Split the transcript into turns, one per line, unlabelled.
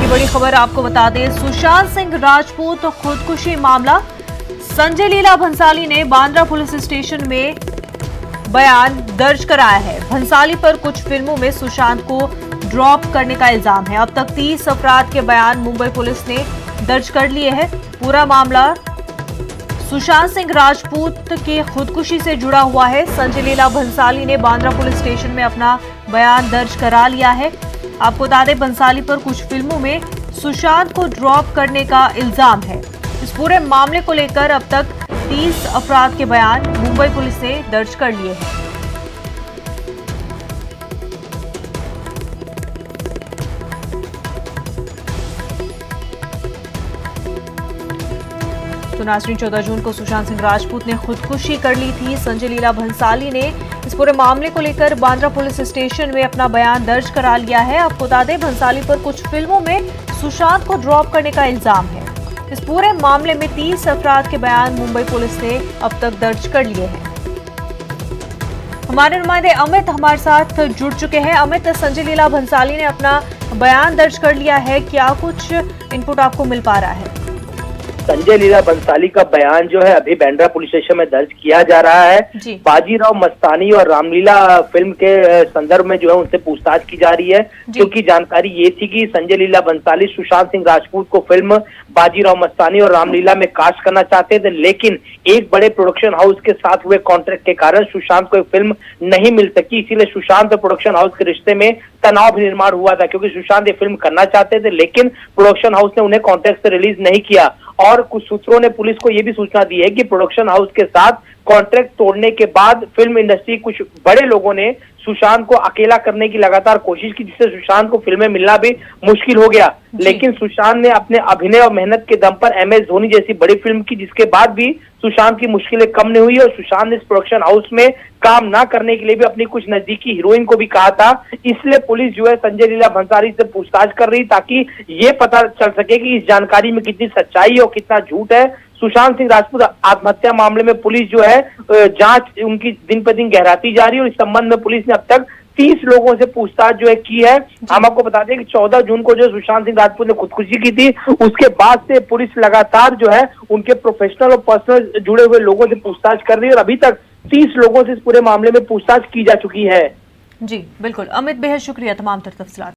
की बड़ी खबर आपको बता दें, सुशांत सिंह राजपूत खुदकुशी मामला। संजय लीला भंसाली ने बांद्रा पुलिस स्टेशन में बयान दर्ज कराया है। भंसाली पर कुछ फिल्मों में सुशांत को ड्रॉप करने का इल्जाम है। अब तक 30 अपराध के बयान मुंबई पुलिस ने दर्ज कर लिए हैं। पूरा मामला सुशांत सिंह राजपूत के खुदकुशी से जुड़ा हुआ है। संजय लीला भंसाली ने बांद्रा पुलिस स्टेशन में अपना बयान दर्ज करा लिया है। आपको बता दें, भंसाली पर कुछ फिल्मों में सुशांत को ड्रॉप करने का इल्जाम है। इस पूरे मामले को लेकर अब तक 30 अपराध के बयान मुंबई पुलिस ने दर्ज कर लिए हैं। तो नाज़रीन, 14 जून को सुशांत सिंह राजपूत ने खुदकुशी कर ली थी। संजय लीला भंसाली ने इस पूरे मामले को लेकर बांद्रा पुलिस स्टेशन में अपना बयान दर्ज करा लिया है। आपको बता दें, भंसाली पर कुछ फिल्मों में सुशांत को ड्रॉप करने का इल्जाम है। इस पूरे मामले में 30 अपराध के बयान मुंबई पुलिस ने अब तक दर्ज कर लिए हैं। हमारे नुमाइंदे अमित हमारे साथ जुड़ चुके हैं। अमित, संजय लीला भंसाली ने अपना बयान दर्ज कर लिया है, क्या कुछ इनपुट आपको मिल पा रहा है?
संजय लीला भंसाली का बयान जो है अभी बांद्रा पुलिस स्टेशन में दर्ज किया जा रहा है। बाजीराव मस्तानी और रामलीला फिल्म के संदर्भ में जो है उनसे पूछताछ की जा रही है, क्योंकि जानकारी ये थी कि संजय लीला भंसाली सुशांत सिंह राजपूत को फिल्म बाजीराव मस्तानी और रामलीला में कास्ट करना चाहते थे, लेकिन एक बड़े प्रोडक्शन हाउस के साथ हुए कॉन्ट्रैक्ट के कारण सुशांत को एक फिल्म नहीं मिल सकी। इसीलिए सुशांत और प्रोडक्शन हाउस के रिश्ते में तनाव निर्माण हुआ था, क्योंकि सुशांत ये फिल्म करना चाहते थे, लेकिन प्रोडक्शन हाउस ने उन्हें कॉन्ट्रैक्ट से रिलीज नहीं किया। और कुछ सूत्रों ने पुलिस को यह भी सूचना दी है कि प्रोडक्शन हाउस के साथ कॉन्ट्रैक्ट तोड़ने के बाद फिल्म इंडस्ट्री कुछ बड़े लोगों ने सुशांत को अकेला करने की लगातार कोशिश की, जिससे सुशांत को फिल्में मिलना भी मुश्किल हो गया। लेकिन सुशांत ने अपने अभिनय और मेहनत के दम पर MS धोनी जैसी बड़ी फिल्म की, जिसके बाद भी सुशांत की मुश्किलें कम नहीं हुई और सुशांत ने इस प्रोडक्शन हाउस में काम ना करने के लिए भी अपनी कुछ नजदीकी हीरोइन को भी कहा था। इसलिए पुलिस जो है संजय लीला भंसाली से पूछताछ कर रही, ताकि ये पता चल सके कि इस जानकारी में कितनी सच्चाई और कितना झूठ है। सुशांत सिंह राजपूत आत्महत्या मामले में पुलिस जो है जांच उनकी दिन पर दिन गहराती जा रही है और इस संबंध में पुलिस ने अब तक 30 लोगों से पूछताछ जो है की है। हम आपको बता दें कि 14 जून को जो सुशांत सिंह राजपूत ने खुदकुशी की थी, उसके बाद से पुलिस लगातार जो है उनके प्रोफेशनल और पर्सनल जुड़े हुए लोगों से पूछताछ कर रही है और अभी तक 30 लोगों से इस पूरे मामले में पूछताछ की जा चुकी है।
जी बिल्कुल अमित, बेहद शुक्रिया तमाम तफसीलात।